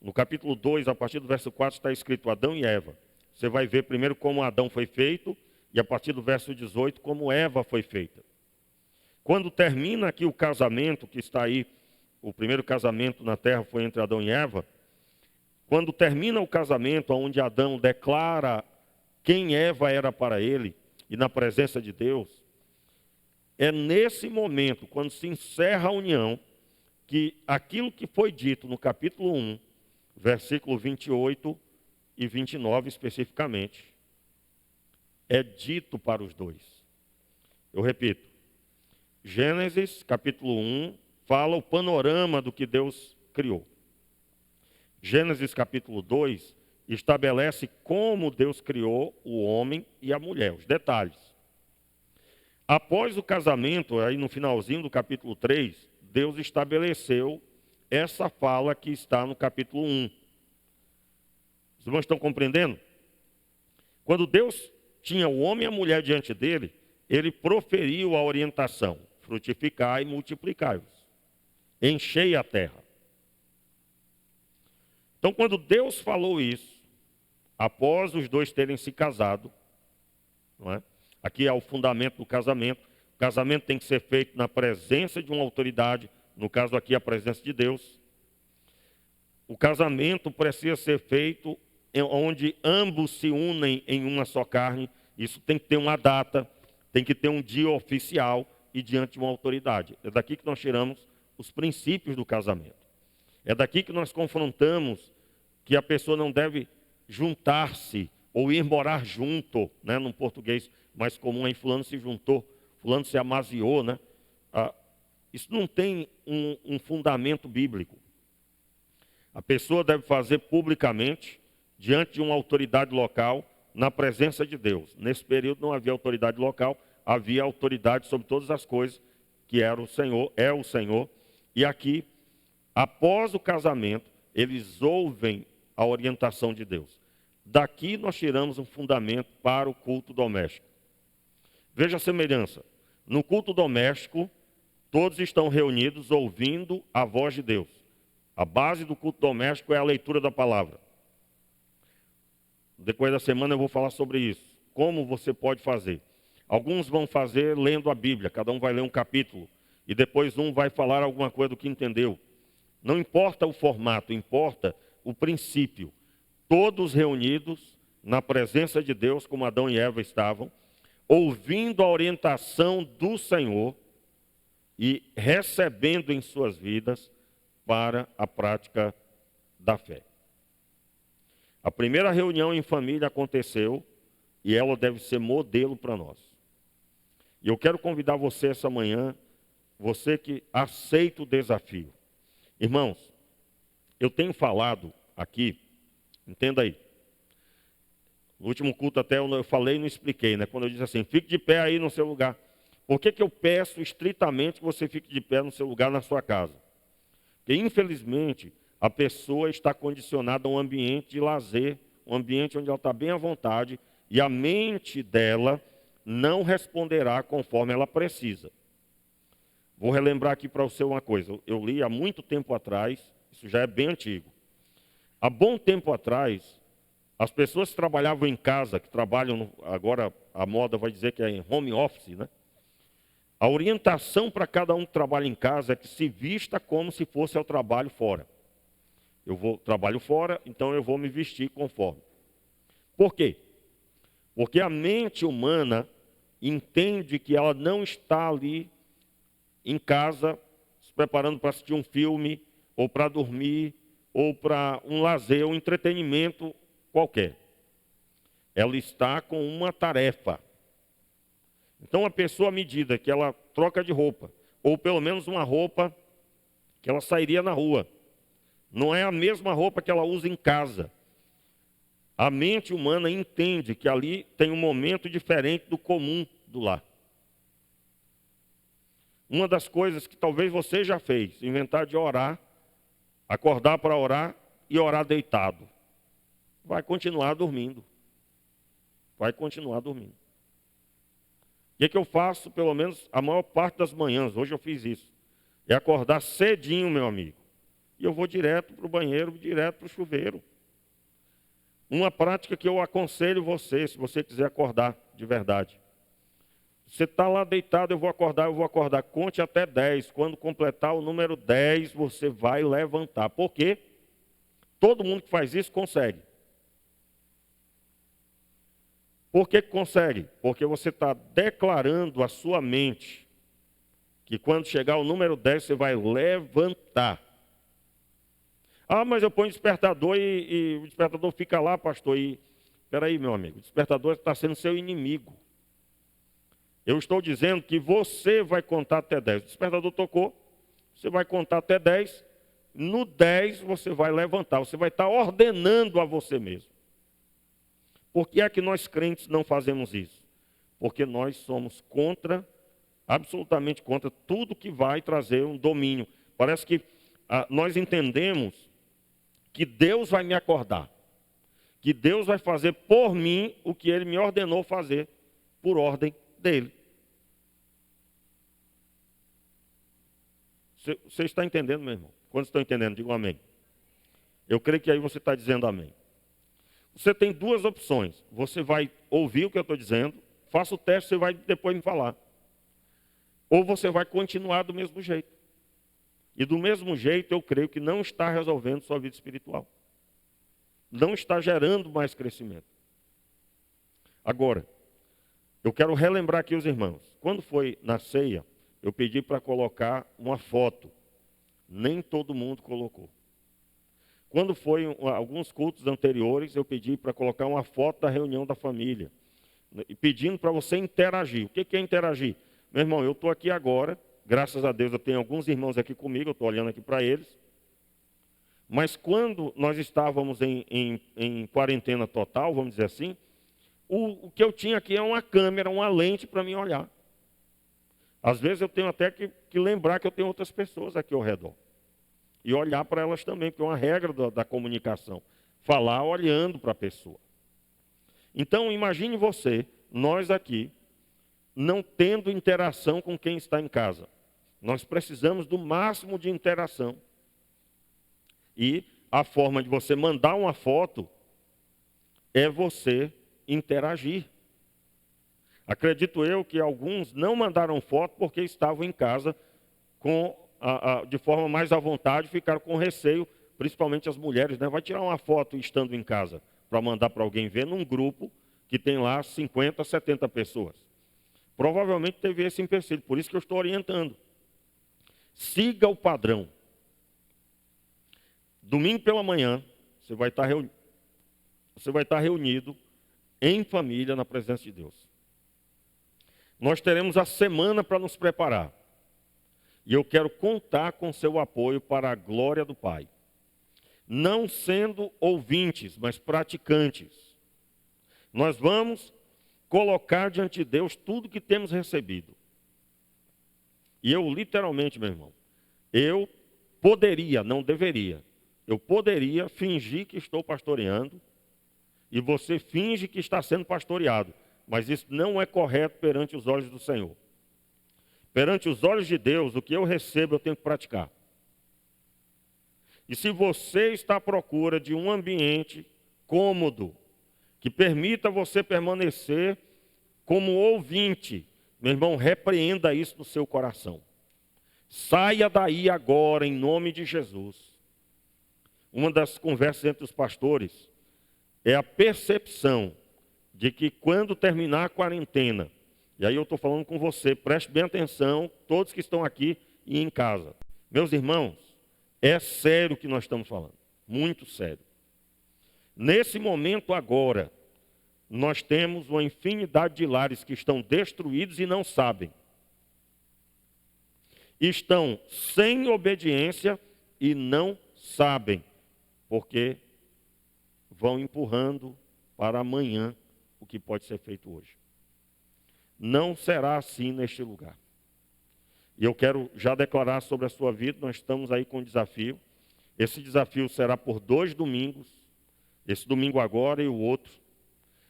[SPEAKER 1] No capítulo 2, a partir do verso 4, está escrito Adão e Eva. Você vai ver primeiro como Adão foi feito, e a partir do verso 18, como Eva foi feita. Quando termina aqui o casamento, que está aí, o primeiro casamento na terra foi entre Adão e Eva. Quando termina o casamento, onde Adão declara quem Eva era para ele, e na presença de Deus, é nesse momento, quando se encerra a união, que aquilo que foi dito no capítulo 1, versículo 28 e 29 especificamente, é dito para os dois. Eu repito, Gênesis capítulo 1 fala o panorama do que Deus criou. Gênesis capítulo 2 estabelece como Deus criou o homem e a mulher, os detalhes. Após o casamento, aí no finalzinho do capítulo 3, Deus estabeleceu essa fala que está no capítulo 1. Os irmãos estão compreendendo? Quando Deus tinha o homem e a mulher diante dele, ele proferiu a orientação: frutificai e multiplicai-vos, enchei a terra. Então, quando Deus falou isso, após os dois terem se casado, não é? Aqui é o fundamento do casamento. O casamento tem que ser feito na presença de uma autoridade, no caso aqui a presença de Deus. O casamento precisa ser feito onde ambos se unem em uma só carne. Isso tem que ter uma data, tem que ter um dia oficial e diante de uma autoridade. É daqui que nós tiramos os princípios do casamento. É daqui que nós confrontamos que a pessoa não deve juntar-se ou ir morar junto, né? Num português mais comum, aí fulano se juntou, fulano se amaziou, né? Isso não tem um fundamento bíblico. A pessoa deve fazer publicamente, diante de uma autoridade local, na presença de Deus. Nesse período não havia autoridade local, havia autoridade sobre todas as coisas, que era o Senhor, é o Senhor. E aqui, após o casamento, eles ouvem a orientação de Deus. Daqui nós tiramos um fundamento para o culto doméstico. Veja a semelhança. No culto doméstico, Todos estão reunidos ouvindo a voz de Deus. A base do culto doméstico é a leitura da palavra. Depois da semana eu vou falar sobre isso. Como você pode fazer? Alguns vão fazer lendo a Bíblia, cada um vai ler um capítulo. E depois um vai falar alguma coisa do que entendeu. Não importa o formato, importa o princípio. Todos reunidos na presença de Deus, como Adão e Eva estavam, ouvindo a orientação do Senhor e recebendo em suas vidas para a prática da fé. A primeira reunião em família aconteceu e ela deve ser modelo para nós. E eu quero convidar você essa manhã, você que aceita o desafio. Irmãos, eu tenho falado aqui, entenda aí. No último culto até eu falei e não expliquei, né? Quando eu disse assim, fique de pé aí no seu lugar. Por que eu peço estritamente que você fique de pé no seu lugar na sua casa? Porque infelizmente a pessoa está condicionada a um ambiente de lazer, um ambiente onde ela está bem à vontade e a mente dela não responderá conforme ela precisa. Vou relembrar aqui para você uma coisa. Eu li há muito tempo atrás, isso já é bem antigo. Há bom tempo atrás, as pessoas que trabalhavam em casa, que trabalham, agora a moda vai dizer que é em home office, né? A orientação para cada um que trabalha em casa é que se vista como se fosse ao trabalho fora. Trabalho fora, então eu vou me vestir conforme. Por quê? Porque a mente humana entende que ela não está ali em casa se preparando para assistir um filme, ou para dormir, ou para um lazer, um entretenimento qualquer. Ela está com uma tarefa. Então a pessoa, à medida que ela troca de roupa, ou pelo menos uma roupa que ela sairia na rua, não é a mesma roupa que ela usa em casa. A mente humana entende que ali tem um momento diferente do comum do lar. Uma das coisas que talvez você já fez, inventar de orar, acordar para orar e orar deitado. Vai continuar dormindo. Vai continuar dormindo. O que eu faço, pelo menos, a maior parte das manhãs, hoje eu fiz isso, é acordar cedinho, meu amigo. E eu vou direto para o banheiro, direto para o chuveiro. Uma prática que eu aconselho você, se você quiser acordar de verdade. Você está lá deitado, eu vou acordar. Conte até 10. Quando completar o número 10, você vai levantar. Por quê? Todo mundo que faz isso consegue. Por que consegue? Porque você está declarando à sua mente que quando chegar o número 10, você vai levantar. Ah, mas eu ponho despertador e o despertador fica lá, pastor. Espera aí, meu amigo, o despertador está sendo seu inimigo. Eu estou dizendo que você vai contar até 10. O despertador tocou, você vai contar até 10. No 10 você vai levantar, você vai estar ordenando a você mesmo. Por que é que nós crentes não fazemos isso? Porque nós somos absolutamente contra tudo que vai trazer um domínio. Parece que nós entendemos que Deus vai me acordar, que Deus vai fazer por mim o que Ele me ordenou fazer, por ordem dEle. Você está entendendo, meu irmão? Quando estão entendendo, digam amém. Eu creio que aí você está dizendo amém. Você tem duas opções. Você vai ouvir o que eu estou dizendo, faça o teste, você vai depois me falar. Ou você vai continuar do mesmo jeito. E do mesmo jeito, eu creio que não está resolvendo sua vida espiritual. Não está gerando mais crescimento. Agora, eu quero relembrar aqui os irmãos. Quando foi na ceia, eu pedi para colocar uma foto. Nem todo mundo colocou. Quando foi alguns cultos anteriores, eu pedi para colocar uma foto da reunião da família. E pedindo para você interagir. O que é interagir? Meu irmão, eu estou aqui agora. Graças a Deus eu tenho alguns irmãos aqui comigo, eu estou olhando aqui para eles. Mas quando nós estávamos em quarentena total, vamos dizer assim, o que eu tinha aqui é uma câmera, uma lente para mim olhar. Às vezes eu tenho até que lembrar que eu tenho outras pessoas aqui ao redor. E olhar para elas também, porque é uma regra da comunicação. Falar olhando para a pessoa. Então imagine você, nós aqui, não tendo interação com quem está em casa. Nós precisamos do máximo de interação. E a forma de você mandar uma foto é você interagir. Acredito eu que alguns não mandaram foto porque estavam em casa de forma mais à vontade, ficaram com receio, principalmente as mulheres, né? Vai tirar uma foto estando em casa para mandar para alguém ver num grupo que tem lá 50, 70 pessoas. Provavelmente teve esse empecilho, por isso que eu estou orientando. Siga o padrão. Domingo pela manhã, você vai estar reunido em família na presença de Deus. Nós teremos a semana para nos preparar. E eu quero contar com seu apoio para a glória do Pai. Não sendo ouvintes, mas praticantes. Nós vamos colocar diante de Deus tudo que temos recebido. E eu literalmente, meu irmão, eu poderia, não deveria, eu poderia fingir que estou pastoreando e você finge que está sendo pastoreado. Mas isso não é correto perante os olhos do Senhor. Perante os olhos de Deus, o que eu recebo eu tenho que praticar. E se você está à procura de um ambiente cômodo, que permita você permanecer como ouvinte, meu irmão, repreenda isso no seu coração. Saia daí agora, em nome de Jesus. Uma das conversas entre os pastores é a percepção de que quando terminar a quarentena, e aí eu estou falando com você, preste bem atenção, todos que estão aqui e em casa. Meus irmãos, é sério o que nós estamos falando, muito sério. Nesse momento agora, nós temos uma infinidade de lares que estão destruídos e não sabem. Estão sem obediência e não sabem, porque vão empurrando para amanhã o que pode ser feito hoje. Não será assim neste lugar. E eu quero já declarar sobre a sua vida, nós estamos aí com um desafio. Esse desafio será por 2 domingos, esse domingo agora e o outro.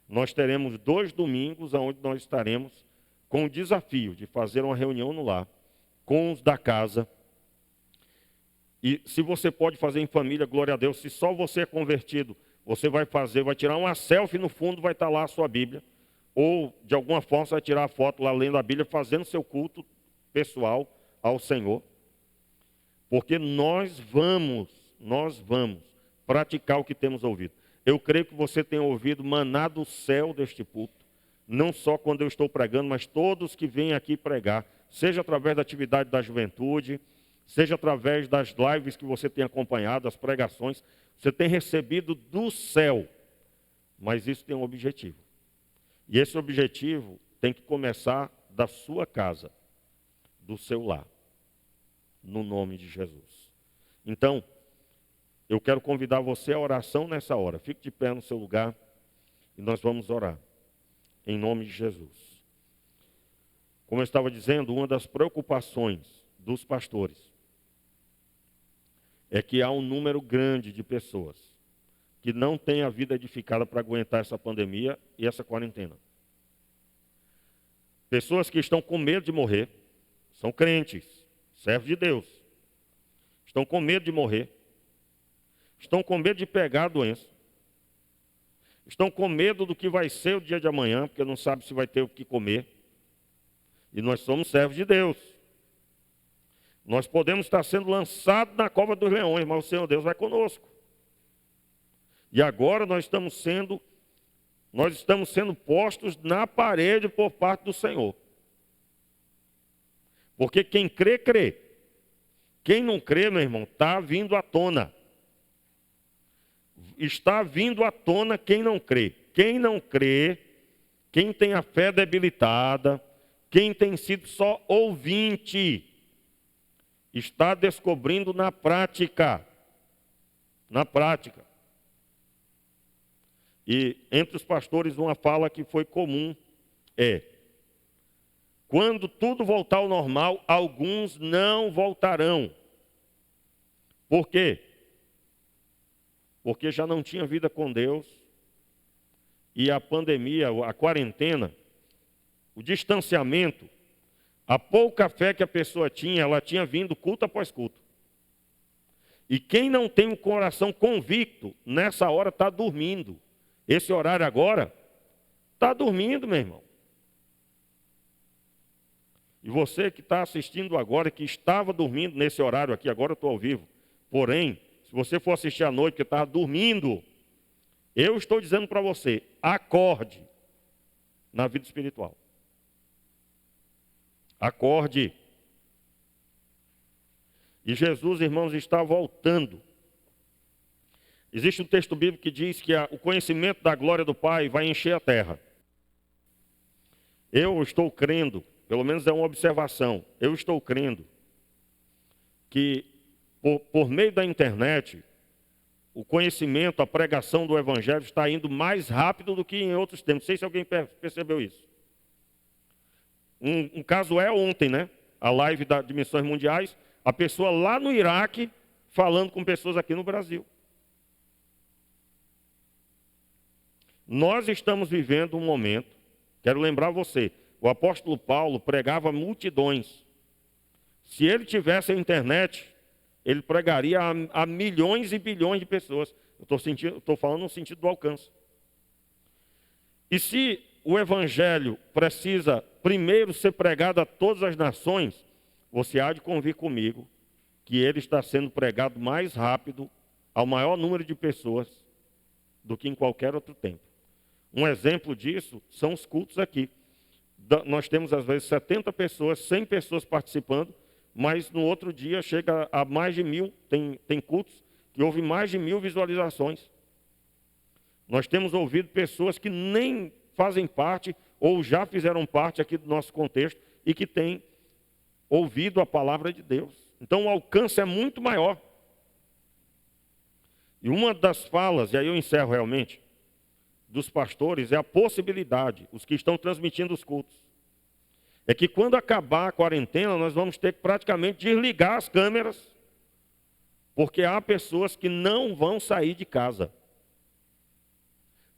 [SPEAKER 1] Nós teremos 2 domingos onde nós estaremos com o desafio de fazer uma reunião no lar, com os da casa. E se você pode fazer em família, glória a Deus. Se só você é convertido, você vai tirar uma selfie no fundo, vai estar lá a sua Bíblia. Ou, de alguma forma, você vai tirar a foto lá lendo a Bíblia, fazendo seu culto pessoal ao Senhor. Porque nós vamos praticar o que temos ouvido. Eu creio que você tem ouvido maná do céu deste púlpito, não só quando eu estou pregando, mas todos que vêm aqui pregar, seja através da atividade da juventude, seja através das lives que você tem acompanhado, as pregações, você tem recebido do céu, mas isso tem um objetivo. E esse objetivo tem que começar da sua casa, do seu lar, no nome de Jesus. Então, eu quero convidar você à oração nessa hora. Fique de pé no seu lugar e nós vamos orar, em nome de Jesus. Como eu estava dizendo, uma das preocupações dos pastores é que há um número grande de pessoas que não têm a vida edificada para aguentar essa pandemia e essa quarentena. Pessoas que estão com medo de morrer, são crentes, servos de Deus, estão com medo de morrer, estão com medo de pegar a doença, estão com medo do que vai ser o dia de amanhã, porque não sabe se vai ter o que comer. E nós somos servos de Deus. Nós podemos estar sendo lançados na cova dos leões, mas o Senhor Deus vai conosco. E agora nós estamos sendo postos na parede por parte do Senhor. Porque quem crê, crê. Quem não crê, meu irmão, está vindo à tona. Está vindo à tona quem não crê. Quem não crê, quem tem a fé debilitada, quem tem sido só ouvinte, está descobrindo na prática. Na prática. E entre os pastores uma fala que foi comum é: quando tudo voltar ao normal, alguns não voltarão. Por quê? Porque já não tinha vida com Deus e a pandemia, a quarentena, o distanciamento, A pouca fé que a pessoa tinha, ela tinha vindo culto após culto. E quem não tem um coração convicto, nessa hora está dormindo. Esse horário agora, está dormindo, meu irmão. E você que está assistindo agora, que estava dormindo nesse horário aqui, agora eu estou ao vivo. Porém, se você for assistir à noite, que estava dormindo, eu estou dizendo para você, acorde na vida espiritual. Acorde. E Jesus, irmãos, está voltando. Existe um texto bíblico que diz que o conhecimento da glória do Pai vai encher a terra. Eu estou crendo, pelo menos é uma observação, eu estou crendo que por meio da internet, o conhecimento, a pregação do Evangelho está indo mais rápido do que em outros tempos. Não sei se alguém percebeu isso. Um caso é ontem, né? A live de Missões Mundiais, a pessoa lá no Iraque falando com pessoas aqui no Brasil. Nós estamos vivendo um momento, quero lembrar você, o apóstolo Paulo pregava multidões. Se ele tivesse a internet, ele pregaria a milhões e bilhões de pessoas. Eu estou falando no sentido do alcance. E se o Evangelho precisa primeiro ser pregado a todas as nações, você há de convir comigo que ele está sendo pregado mais rápido ao maior número de pessoas do que em qualquer outro tempo. Um exemplo disso são os cultos aqui. Nós temos às vezes 70 pessoas, 100 pessoas participando, mas no outro dia chega a mais de 1000, tem cultos que houve mais de 1000 visualizações. Nós temos ouvido pessoas que nem fazem parte ou já fizeram parte aqui do nosso contexto e que têm ouvido a palavra de Deus. Então o alcance é muito maior. E uma das falas, e aí eu encerro realmente, dos pastores é a possibilidade, os que estão transmitindo os cultos, é que quando acabar a quarentena, nós vamos ter que praticamente desligar as câmeras, porque há pessoas que não vão sair de casa,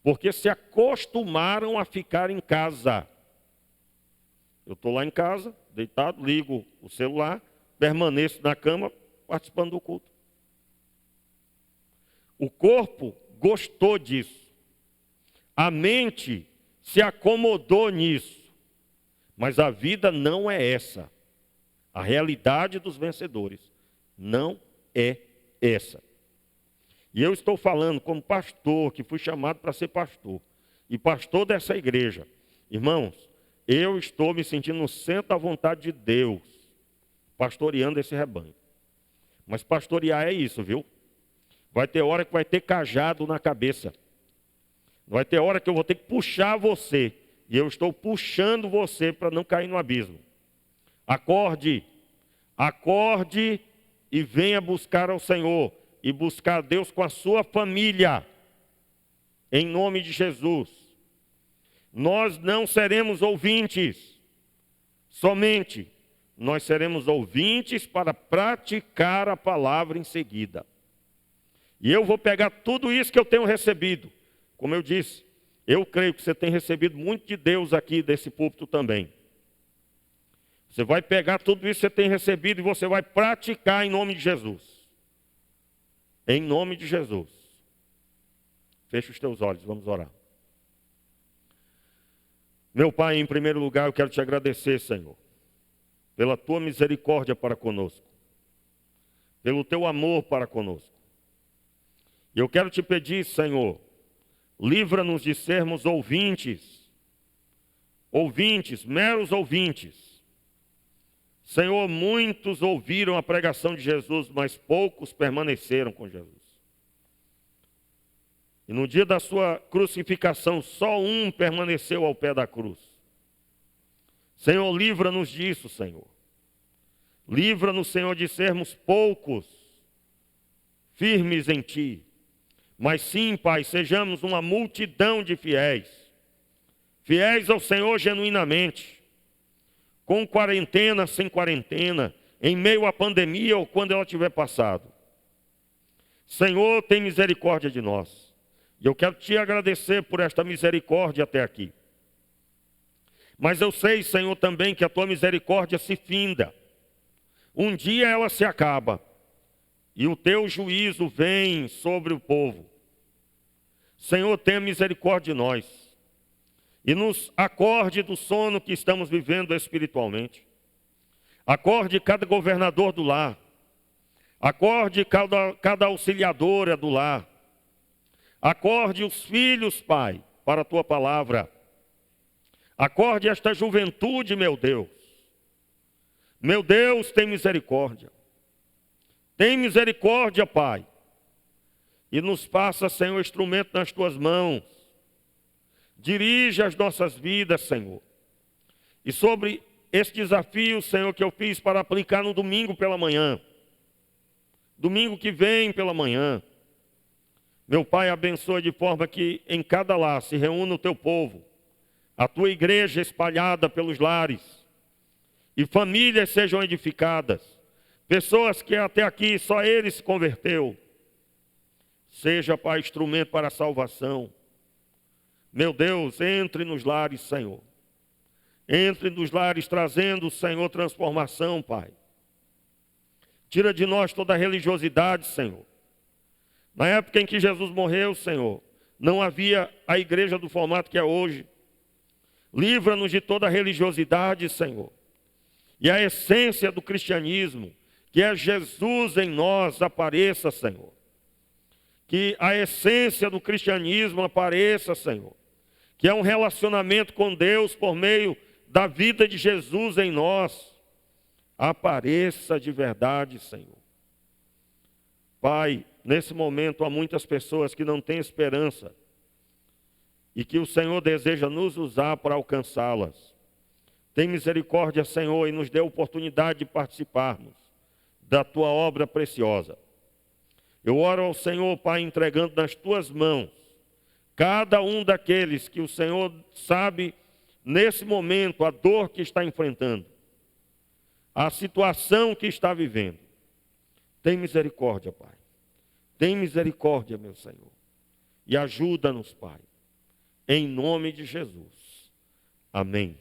[SPEAKER 1] porque se acostumaram a ficar em casa. Eu estou lá em casa, deitado, ligo o celular, permaneço na cama, participando do culto. O corpo gostou disso. A mente se acomodou nisso. Mas a vida não é essa. A realidade dos vencedores não é essa. E eu estou falando como pastor, que fui chamado para ser pastor. E pastor dessa igreja. Irmãos, eu estou me sentindo no centro da vontade de Deus, pastoreando esse rebanho. Mas pastorear é isso, viu? Vai ter hora que vai ter cajado na cabeça. Vai ter hora que eu vou ter que puxar você. E eu estou puxando você para não cair no abismo. Acorde. Acorde e venha buscar ao Senhor. E buscar a Deus com a sua família. Em nome de Jesus. Nós não seremos ouvintes. Somente. Nós seremos ouvintes para praticar a palavra em seguida. E eu vou pegar tudo isso que eu tenho recebido. Como eu disse, eu creio que você tem recebido muito de Deus aqui desse púlpito também. Você vai pegar tudo isso que você tem recebido e você vai praticar em nome de Jesus. Em nome de Jesus. Feche os teus olhos, vamos orar. Meu Pai, em primeiro lugar, eu quero te agradecer, Senhor, pela tua misericórdia para conosco, pelo teu amor para conosco. E eu quero te pedir, Senhor, livra-nos de sermos ouvintes, meros ouvintes. Senhor, muitos ouviram a pregação de Jesus, mas poucos permaneceram com Jesus. E no dia da sua crucificação, só um permaneceu ao pé da cruz. Senhor, livra-nos disso, Senhor. Livra-nos, Senhor, de sermos poucos, firmes em Ti. Mas sim, Pai, sejamos uma multidão de fiéis. Fiéis ao Senhor genuinamente. Com quarentena, sem quarentena. Em meio à pandemia ou quando ela tiver passado. Senhor, tem misericórdia de nós. E eu quero te agradecer por esta misericórdia até aqui. Mas eu sei, Senhor, também que a tua misericórdia se finda. Um dia ela se acaba e o teu juízo vem sobre o povo. Senhor, tenha misericórdia de nós e nos acorde do sono que estamos vivendo espiritualmente. Acorde cada governador do lar. Acorde cada auxiliadora do lar. Acorde os filhos, Pai, para a tua palavra. Acorde esta juventude, meu Deus. Meu Deus, tem misericórdia. Tem misericórdia, Pai. E nos faça, Senhor, instrumento nas tuas mãos. Dirige as nossas vidas, Senhor. E sobre este desafio, Senhor, que eu fiz para aplicar no domingo pela manhã. Domingo que vem pela manhã. Meu Pai, abençoa de forma que em cada lar se reúna o teu povo. A tua igreja espalhada pelos lares. E famílias sejam edificadas. Pessoas que até aqui só ele se converteu. Seja, Pai, instrumento para a salvação. Meu Deus, entre nos lares, Senhor. Entre nos lares trazendo, Senhor, transformação, Pai. Tira de nós toda a religiosidade, Senhor. Na época em que Jesus morreu, Senhor, não havia a igreja do formato que é hoje. Livra-nos de toda a religiosidade, Senhor. E a essência do cristianismo, que é Jesus em nós, apareça, Senhor. Que a essência do cristianismo apareça, Senhor. Que é um relacionamento com Deus por meio da vida de Jesus em nós. Apareça de verdade, Senhor. Pai, nesse momento há muitas pessoas que não têm esperança e que o Senhor deseja nos usar para alcançá-las. Tem misericórdia, Senhor, e nos dê a oportunidade de participarmos da tua obra preciosa. Eu oro ao Senhor, Pai, entregando nas tuas mãos cada um daqueles que o Senhor sabe nesse momento a dor que está enfrentando, a situação que está vivendo. Tem misericórdia, Pai. Tem misericórdia, meu Senhor. E ajuda-nos, Pai. Em nome de Jesus. Amém.